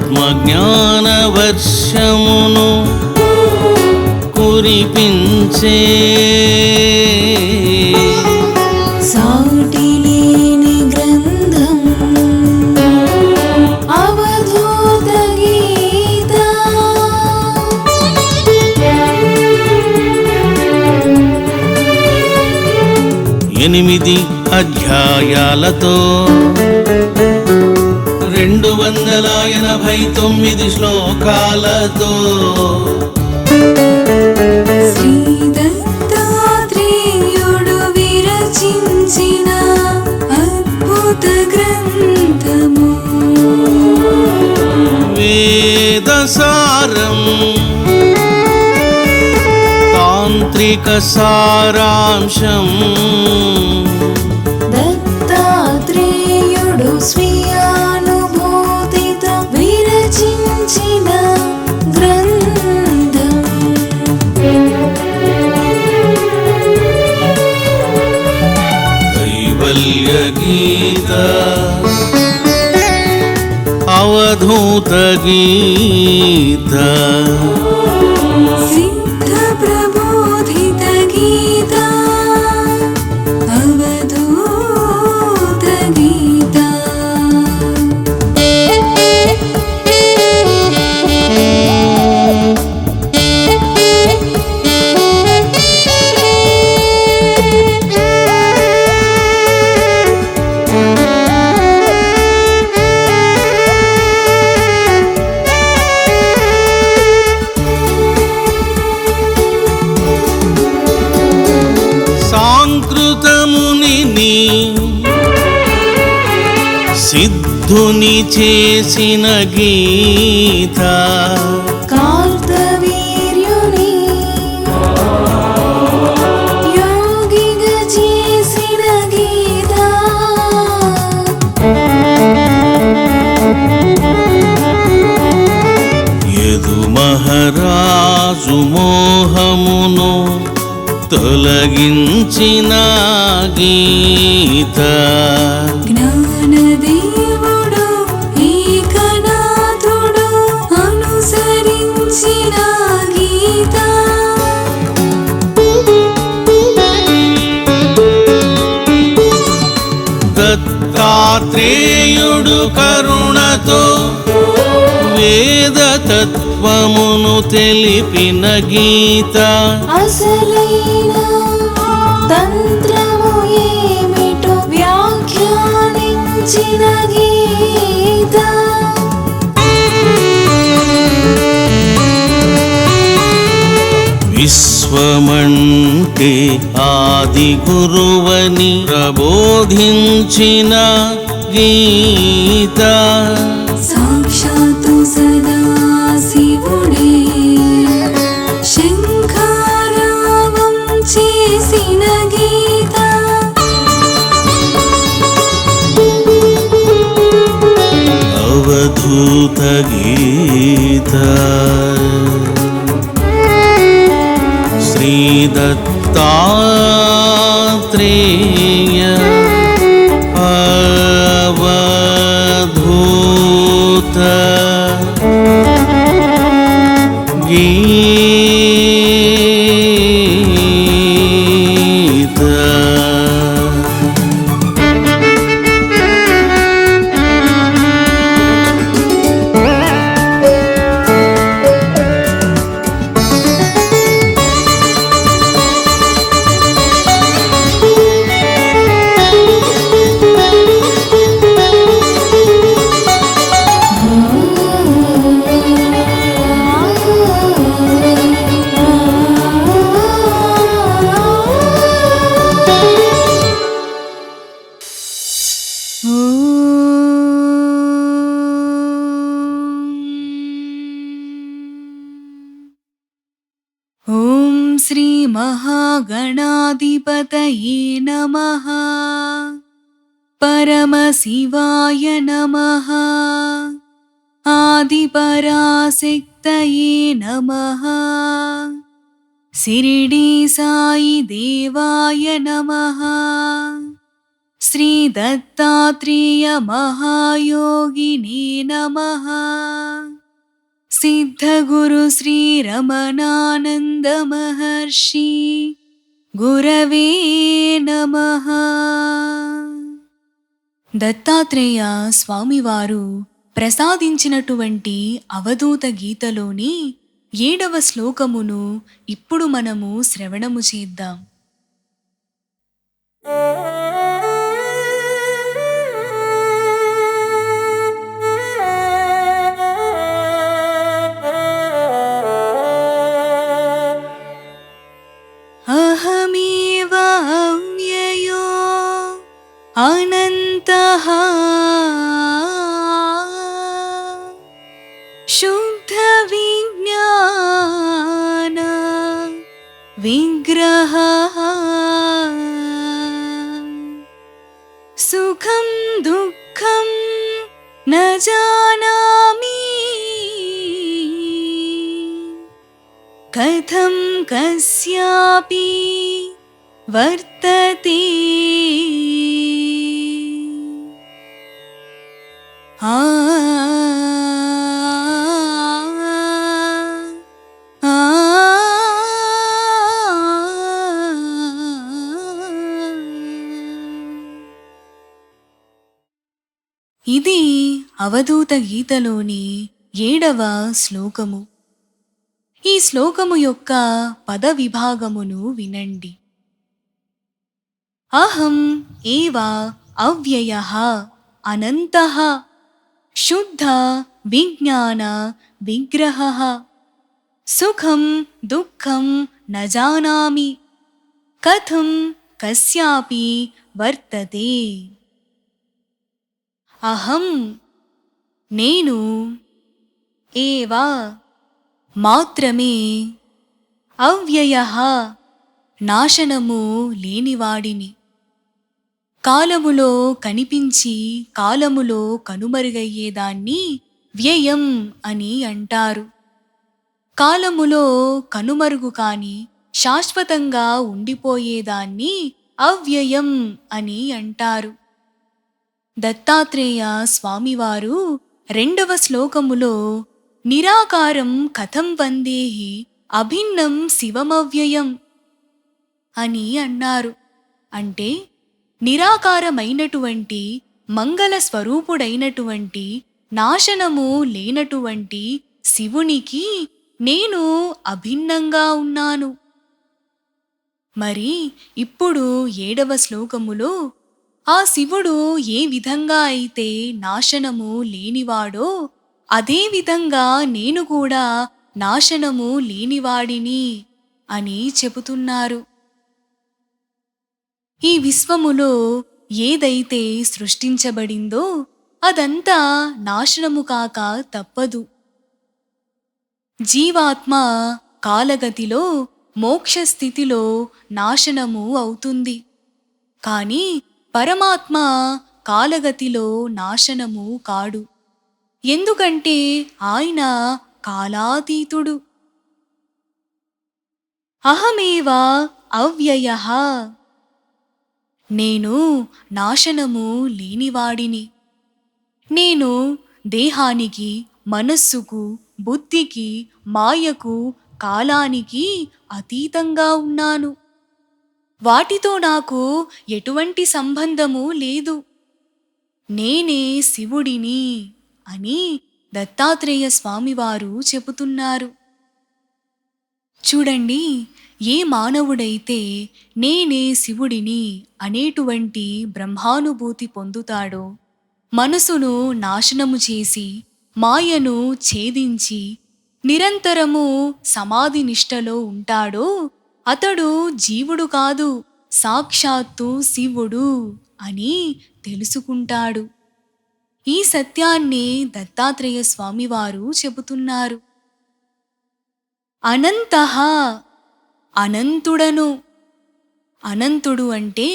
ఆత్మజ్ఞాన వర్షమును కురిపించే సాటి లేని గ్రంథం అవధూత గీత. 8 అధ్యాయాలతో 289 శ్లోకాలతో శ్రీ దత్తాత్రేయుడు విరచించిన అద్భుత గ్రంథము. వేదసారం తాంత్రిక సారాంశం దత్తాత్రేయుడు స్వీయానుభూతితో విరచించిన గ్రంథం. కైవల్య గీత అవధూత గీత సిద్ధ ప్రబోధిత గీత అవధూత గీత. సాంకృతమునిని సిద్ధుని చేసిన గీత కార్తవీర్యుని యోగిగా చేసిన గీత. యదు మహారాజు మోహమును తొలగించిన గీత జ్ఞానదేవుడు ఏకనాథుడు అనుసరించిన గీత. దత్తాత్రేయుడు కరుణతో వేద తత్వమును తెలిపిన గీత అసలైన తంత్రము ఏమిటో వ్యాఖ్యానించిన గీత. విశ్వమంటే ఆది గురువని ప్రబోధించిన గీత సాక్షాత్తు సదాశివుడే శంఖారావం చేసిన గీత. అవధూత గీత శ్రీ దత్తాత్రేయ అవధూత గీత. ఓం శ్రీ మహాగణాధిపతయే నమః. పరమశివాయ నమః. ఆదిపరాశక్తయే నమః. షిరిడీ సాయి దేవాయ నమః. శ్రీ దత్తాత్రేయ మహాయోగినే నమః. సిద్ధగురు శ్రీ రమణానంద మహర్షి గురవే నమః. దత్తాత్రేయ స్వామివారు ప్రసాదించినటువంటి అవధూత గీతలోని 7వ శ్లోకమును ఇప్పుడు మనము శ్రవణము చేద్దాం. అహమేవ అవ్యయో అనంతః శుద్ధ విజ్ఞాన విగ్రహః సుఖం దుఃఖం న జానామి కథం కస్యాపి వర్తతే. ఆ ఇది అవధూత గీతలోని 7వ శ్లోకము. ఈ శ్లోకము యొక్క పద విభాగమును వినండి. అహం ఏవ అవ్యయః అనంతః శుద్ధ విజ్ఞాన విగ్రహః సుఖం దుఃఖం న జానామి కథం కస్యాపి వర్తతే. అహం నేను ఏవ మాత్రమే అవ్యయః నాశనము లేనివాడిని. కాలములో కనిపించి కాలములో కనుమరుగయ్యేదాన్ని వ్యయం అని అంటారు. కాలములో కనుమరుగు కాని శాశ్వతంగా ఉండిపోయేదాన్ని అవ్యయం అని అంటారు. దత్తాత్రేయ స్వామివారు 2వ శ్లోకములో నిరాకారం కథం వందేహి అభిన్నం శివమవ్యయం అని అన్నారు. అంటే నిరాకారమైనటువంటి మంగళ స్వరూపుడైనటువంటి నాశనము లేనటువంటి శివునికి నేను అభిన్నంగా ఉన్నాను. మరి ఇప్పుడు 7వ శ్లోకములో ఆ శివుడు ఏ విధంగా అయితే నాశనము లేనివాడో అదే విధంగా నేను కూడా నాశనము లేనివాడిని అని చెబుతున్నారు. ఈ విశ్వములో ఏదైతే సృష్టించబడిందో అదంతా నాశనము కాక తప్పదు. జీవాత్మ కాలగతిలో మోక్షస్థితిలో నాశనము అవుతుంది. కాని పరమాత్మ కాలగతిలో నాశనము కాడు. ఎందుకంటే ఆయన కాలాతీతుడు. అహమేవ అవ్యయః నేను నాశనము లేనివాడిని. నేను దేహానికి, మనస్సుకు, బుద్ధికి, మాయకు, కాలానికి అతీతంగా ఉన్నాను. వాటితో నాకు ఎటువంటి సంబంధము లేదు. నేనే శివుడిని అని దత్తాత్రేయ స్వామివారు చెబుతున్నారు. చూడండి, ఏ మానవుడైతే నేనే శివుడిని అనేటువంటి బ్రహ్మానుభూతి పొందుతాడో, మనసును నాశనము చేసి మాయను ఛేదించి నిరంతరము సమాధి నిష్టలో ఉంటాడో అతడు జీవుడు కాదు, సాక్షాత్తు శివుడు అని తెలుసుకుంటాడు. ఈ సత్యాన్ని దత్తాత్రేయ స్వామివారు చెబుతున్నారు. అనంతః అనంతుడను. అనంతుడు అంటే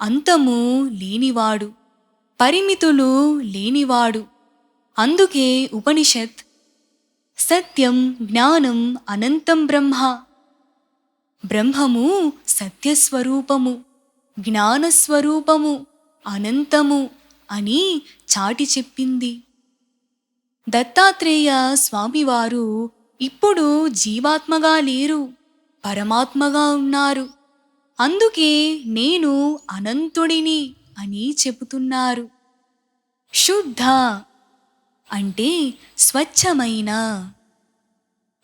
అంతము లేనివాడు, పరిమితులు లేనివాడు. అందుకే ఉపనిషత్ సత్యం జ్ఞానం అనంతం బ్రహ్మ, బ్రహ్మము సత్యస్వరూపము, జ్ఞానస్వరూపము, అనంతము అని చాటి చెప్పింది. దత్తాత్రేయ స్వామివారు ఇప్పుడు జీవాత్మగా లేరు, పరమాత్మగా ఉన్నారు. అందుకే నేను అనంతుడిని అని చెబుతున్నారు. శుద్ధ అంటే స్వచ్ఛమైన.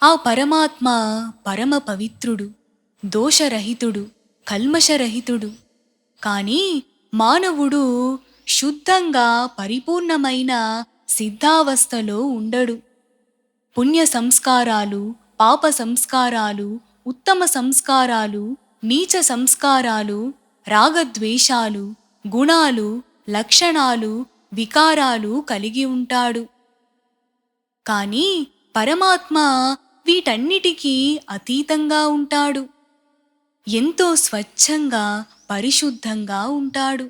ఆ పరమాత్మ పరమ పవిత్రుడు, దోషరహితుడు, కల్మషరహితుడు. కానీ మానవుడు శుద్ధంగా పరిపూర్ణమైన సిద్ధావస్థలో ఉండడు. పుణ్య సంస్కారాలు, పాప సంస్కారాలు, ఉత్తమ సంస్కారాలు, నీచ సంస్కారాలు, రాగద్వేషాలు, గుణాలు, లక్షణాలు, వికారాలు కలిగి ఉంటాడు. కానీ పరమాత్మ వీటన్నిటికీ అతీతంగా ఉంటాడు. ఎంతో స్వచ్ఛంగా, పరిశుద్ధంగా ఉంటాడు.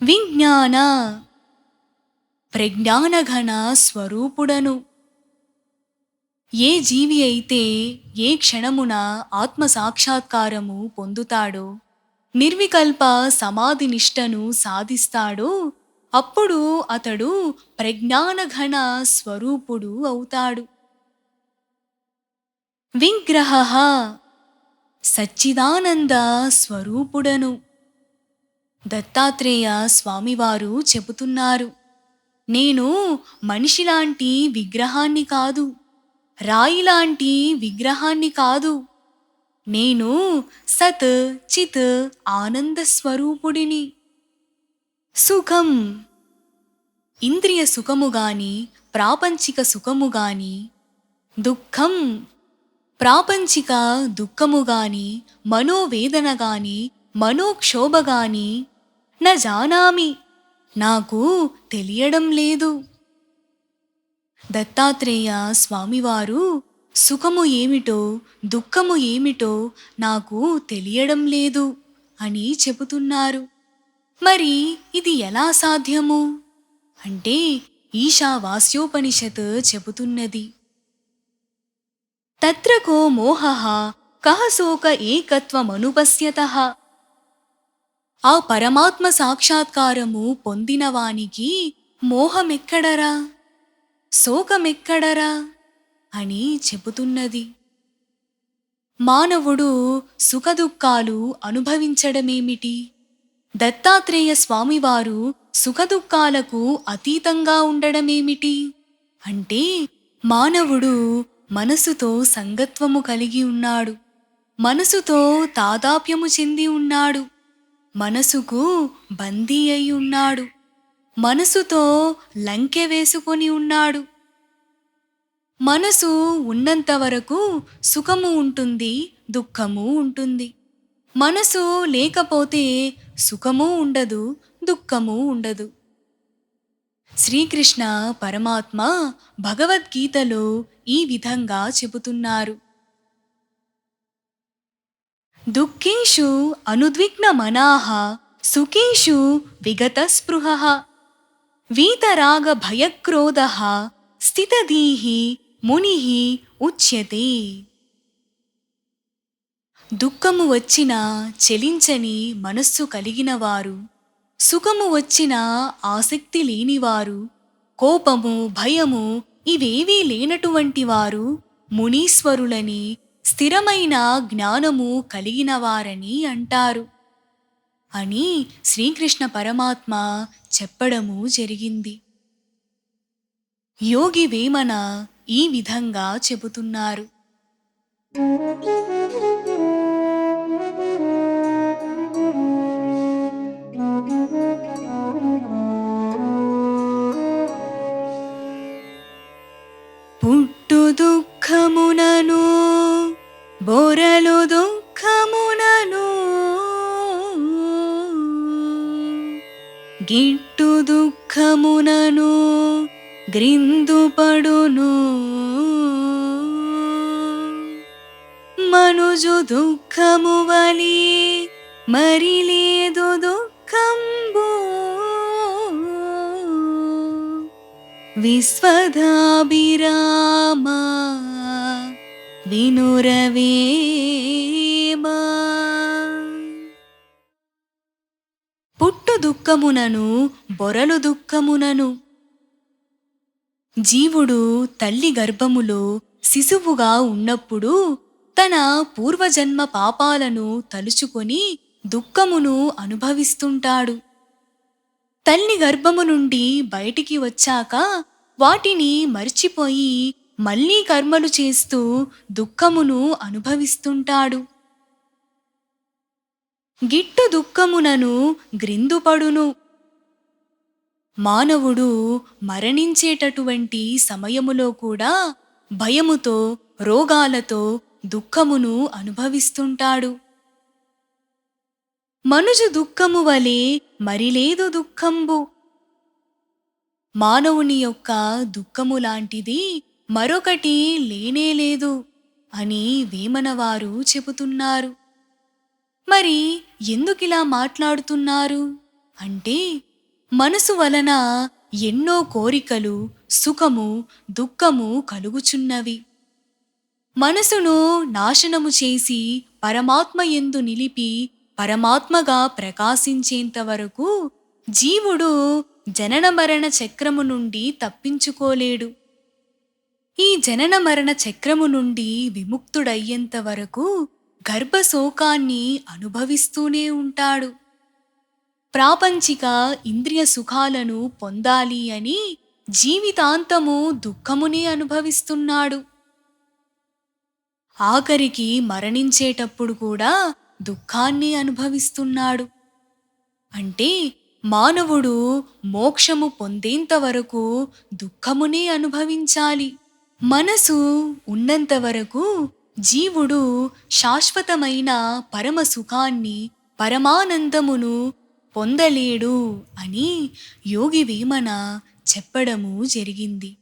విజ్ఞాన ప్రజ్ఞానఘన స్వరూపుడను. ఏ జీవి అయితే ఏ క్షణమున ఆత్మ సాక్షాత్కారము పొందుతాడో, నిర్వికల్ప సమాధి నిష్టను సాధిస్తాడో, అప్పుడు అతడు ప్రజ్ఞానఘన స్వరూపుడు అవుతాడు. విగ్రహ సచ్చిదానంద స్వరూపుడను. దత్తాత్రేయ స్వామివారు చెబుతున్నారు, నేను మనిషిలాంటి విగ్రహాన్ని కాదు, రాయిలాంటి విగ్రహాన్ని కాదు. నేను సత్ చిత్ ఆనంద స్వరూపుడిని. సుఖం ఇంద్రియ సుఖము గాని, ప్రాపంచిక సుఖము గాని, దుఃఖం ప్రాపంచిక దుఃఖము గాని, మనోవేదన గాని, మనోక్షోభ గాని న జానామి, నాకు తెలియడం లేదు. దత్తాత్రేయ స్వామివారు సుఖము ఏమిటో, దుఃఖము ఏమిటో నాకు తెలియడం లేదు అని చెబుతున్నారు. మరి ఇది ఎలా సాధ్యము అంటే ఈశావాస్యోపనిషత్ చెబుతున్నది. తత్ర కో మోహః కః శోక ఏకత్వమనుపశ్యతః. ఆ పరమాత్మ సాక్షాత్కారము పొందినవానికి మోహమెక్కడరా, శోకమెక్కడరా అని చెబుతున్నది. మానవుడు సుఖదుఖాలు అనుభవించడమేమిటి? దత్తాత్రేయ స్వామివారు సుఖదుఖాలకు అతీతంగా ఉండడమేమిటి అంటే మానవుడు మనసుతో సంగత్వము కలిగి ఉన్నాడు, మనసుతో తాదాప్యము చెంది ఉన్నాడు, మనసుకు బందీ అయి ఉన్నాడు, మనసుతో లంకె వేసుకొని ఉన్నాడు. మనసు ఉన్నంతవరకు సుఖము ఉంటుంది, దుఃఖము ఉంటుంది. మనసు లేకపోతే సుఖము ఉండదు, దుఃఖము ఉండదు. శ్రీకృష్ణ పరమాత్మ భగవద్గీతలో ఈ విధంగా చెబుతున్నారు. దుఃఖేషు అనుద్విగ్నమనాః సుఖేషు విగతస్పృహః వీతరాగ భయక్రోధః స్థితధీః మునిః ఉచ్యతే. దుఃఖము వచ్చినా చెలించని మనస్సు కలిగిన వారు, సుఖము వచ్చినా ఆసక్తి లేనివారు, కోపము భయము ఇవేవీ లేనటువంటి వారు మునీశ్వరులని, స్థిరమైన జ్ఞానము కలిగిన వారని అంటారు అని శ్రీకృష్ణ పరమాత్మ చెప్పడము జరిగింది. యోగి వేమన ఈ విధంగా చెబుతున్నారు. పుట్టు దుఃఖమునను బోరలు దుఃఖమునను గిట్టు దుఃఖమునను గ్రిందు పడును మనుజు దుఃఖము వలి మరి లేదు దుఃఖంబు విశ్వదాభిరామ వినురవేమ. దుఃఖమునను బొరలు దుఃఖమునను. జీవుడు తల్లి గర్భములో శిశువుగా ఉన్నప్పుడు తన పూర్వజన్మ పాపాలను తలుచుకొని దుఃఖమును అనుభవిస్తుంటాడు. తల్లి గర్భము నుండి బయటికి వచ్చాక వాటిని మర్చిపోయి మళ్ళీ కర్మలు చేస్తూ దుఃఖమును అనుభవిస్తుంటాడు. గిట్టు దుఃఖమునను గ్రిందుపడును. మానవుడు మరణించేటటువంటి సమయములో కూడా భయముతో రోగాలతో దుఃఖమును అనుభవిస్తుంటాడు. మనుజు దుఃఖము వలె మరిలేదు దుఃఖంబు. మానవుని యొక్క దుఃఖము లాంటిది మరొకటి లేనేలేదు అని వేమనవారు చెబుతున్నారు. మరి ఎందుకిలా మాట్లాడుతున్నారు అంటే, మనసు వలన ఎన్నో కోరికలు, సుఖము, దుఃఖము కలుగుచున్నవి. మనసును నాశనము చేసి పరమాత్మ యందు నిలిపి పరమాత్మగా ప్రకాశించేంత వరకు జీవుడు జనన మరణ చక్రము నుండి తప్పించుకోలేడు. ఈ జనన మరణ చక్రము నుండి విముక్తుడయ్యేంత వరకు గర్భశోకాన్ని అనుభవిస్తూనే ఉంటాడు. ప్రాపంచిక ఇంద్రియ సుఖాలను పొందాలి అని జీవితాంతము దుఃఖమునే అనుభవిస్తున్నాడు. ఆఖరికి మరణించేటప్పుడు కూడా దుఃఖాన్ని అనుభవిస్తున్నాడు. అంటే మానవుడు మోక్షము పొందేంత వరకు దుఃఖమునే అనుభవించాలి. మనసు ఉన్నంత వరకు జీవుడు శాశ్వతమైన పరమ సుఖాన్ని, పరమానందమును పొందలేడు అని యోగి వేమన చెప్పడము జరిగింది.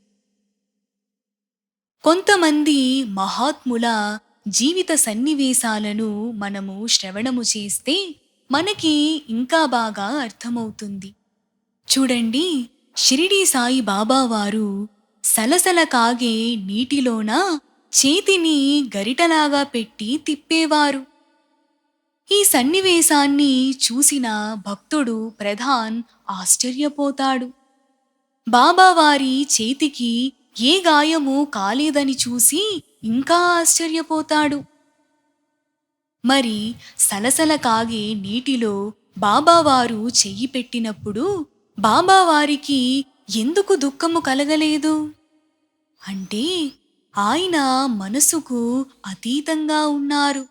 కొంతమంది మహాత్ముల జీవిత సన్నివేశాలను మనము శ్రవణము చేస్తే మనకి ఇంకా బాగా అర్థమవుతుంది. చూడండి, షిరిడీ సాయి బాబా వారు సలసల కాగే నీటిలోన చేతిని గరిటలాగా పెట్టి తిప్పేవారు. ఈ సన్నివేశాన్ని చూసిన భక్తుడు ప్రధాన్ ఆశ్చర్యపోతాడు. బాబావారి చేతికి ఏ గాయము కాలేదని చూసి ఇంకా ఆశ్చర్యపోతాడు. మరి సలసల కాగే నీటిలో బాబావారు చెయ్యి పెట్టినప్పుడు బాబావారికి ఎందుకు దుఃఖము కలగలేదు అంటే, ఆయన మనసుకు అతీతంగా ఉన్నారు.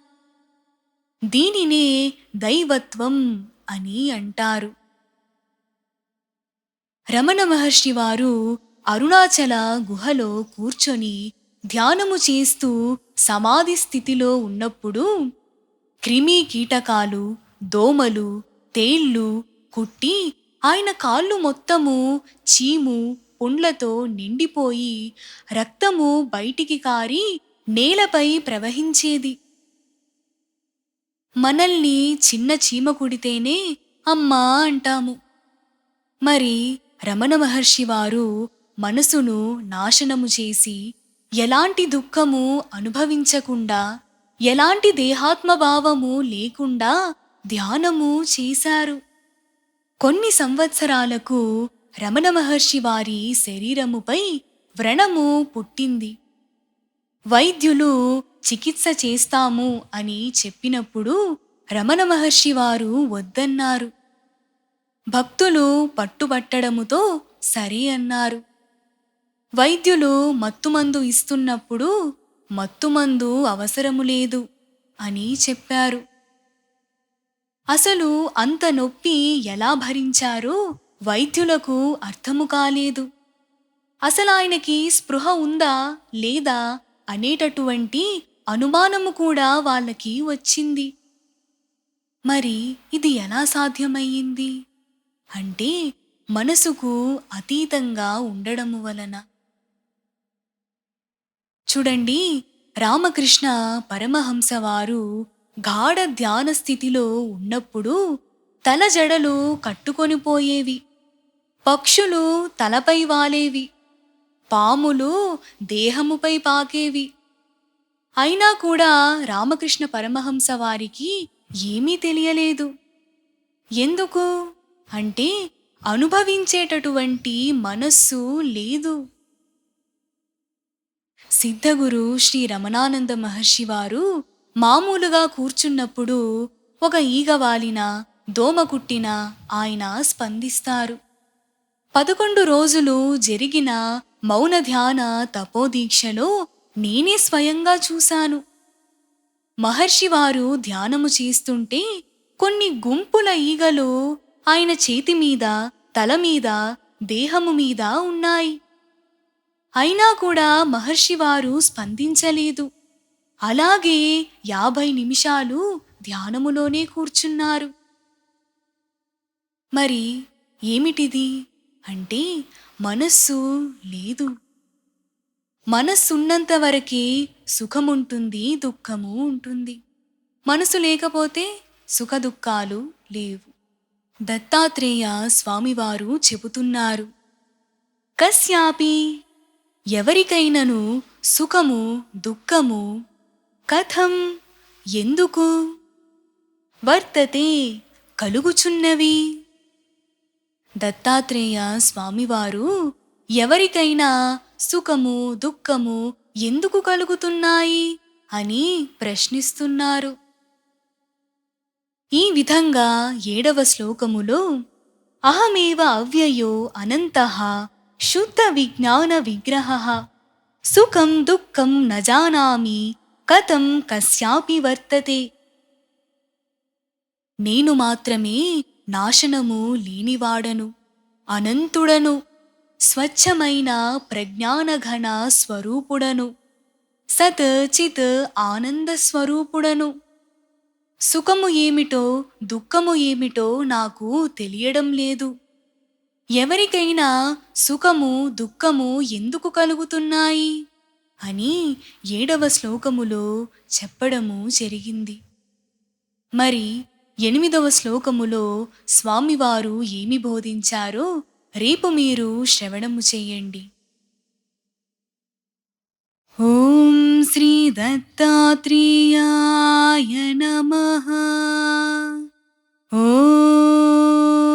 దీనినే దైవత్వం అని అంటారు. రమణ మహర్షి వారు అరుణాచల గుహలో కూర్చొని ధ్యానము చేస్తూ సమాధి స్థితిలో ఉన్నప్పుడు క్రిమి కీటకాలు, దోమలు, తేళ్లు కుట్టి ఆయన కాళ్ళు మొత్తము చీము పుండ్లతో నిండిపోయి రక్తము బయటికి కారి నేలపై ప్రవహించేది. మనల్ని చిన్న చీమ కుడితేనే అమ్మా అంటాము. మరి రమణ మహర్షి వారు మనసును నాశనము చేసి ఎలాంటి దుఃఖము అనుభవించకుండా, ఎలాంటి దేహాత్మభావము లేకుండా ధ్యానము చేశారు. కొన్ని సంవత్సరాలకు రమణ మహర్షి వారి శరీరముపై వ్రణము పుట్టింది. వైద్యులు చికిత్స చేస్తాము అని చెప్పినప్పుడు రమణ మహర్షి వారు వద్దన్నారు. భక్తులు పట్టుబట్టడముతో సరే అన్నారు. వైద్యులు మత్తుమందు ఇస్తున్నప్పుడు మత్తుమందు అవసరము లేదు అని చెప్పారు. అసలు అంత నొప్పి ఎలా భరించారో వైద్యులకు అర్థము కాలేదు. అసలు ఆయనకి స్పృహ ఉందా లేదా అనేటటువంటి అనుమానము కూడా వాళ్ళకి వచ్చింది. మరి ఇది ఎలా సాధ్యమయ్యింది అంటే, మనసుకు అతీతంగా ఉండడము వలన. చూడండి, రామకృష్ణ పరమహంస వారు గాఢ ధ్యాన స్థితిలో ఉన్నప్పుడు తల జడలు కట్టుకొని పోయేవి, పక్షులు తలపై వాలేవి, పాములు దేహముపై పాకేవి. అయినా కూడా రామకృష్ణ పరమహంస వారికి ఏమీ తెలియలేదు. ఎందుకు అంటే అనుభవించేటటువంటి మనస్సు లేదు. సిద్ధగురు శ్రీ రమణానంద మహర్షి వారు మామూలుగా కూర్చున్నప్పుడు ఒక ఈగ వాలిన, దోమ కుట్టిన ఆయన స్పందిస్తారు. 11 రోజులు జరిగిన మౌన ధ్యాన తపోదీక్షలో నేనే స్వయంగా చూశాను. మహర్షి వారు ధ్యానము చేస్తుంటే కొన్ని గుంపుల ఈగలు ఆయన చేతి మీద, తల మీద, దేహము మీద ఉన్నాయి. అయినా కూడా మహర్షి వారు స్పందించలేదు. అలాగే 50 నిమిషాలు ధ్యానములోనే కూర్చున్నారు. మరి ఏమిటిది అంటే మనస్సు లేదు. మనస్సున్నంత వరకే సుఖముంటుంది, దుఃఖము ఉంటుంది. మనసు లేకపోతే సుఖదుఖాలు లేవు. దత్తాత్రేయ స్వామివారు చెబుతున్నారు, కస్యాపి ఎవరికైనను సుఖము దుఃఖము కథం ఎందుకు వర్తతే కలుగుచున్నవి. దత్తాత్రేయ స్వామివారు ఎవరికైనా సుఖము దుఃఖము ఎందుకు కలుగుతున్నాయి అని ప్రశ్నిస్తున్నారు. ఈ విధంగా 7వ శ్లోకములో అహమేవ అవ్యయో అనంతః శుద్ధ విజ్ఞాన విగ్రహః సుఖం దుఃఖం న జానామి కథం కస్యాపి వర్తతే. నేను మాత్రమే నాశనము లేనివాడను, అనంతుడను, స్వచ్ఛమైన ప్రజ్ఞానఘన స్వరూపుడను, సత్ చిత్ ఆనంద స్వరూపుడను. సుఖము ఏమిటో దుఃఖము ఏమిటో నాకు తెలియడం లేదు. ఎవరికైనా సుఖము దుఃఖము ఎందుకు కలుగుతున్నాయి అని 7వ శ్లోకములో చెప్పడము జరిగింది. మరి 8వ శ్లోకములో స్వామివారు ఏమి బోధించారో రేపు మీరు శ్రవణము చేయండి. ఓం శ్రీ దత్తాత్రేయాయ నమః. ఓం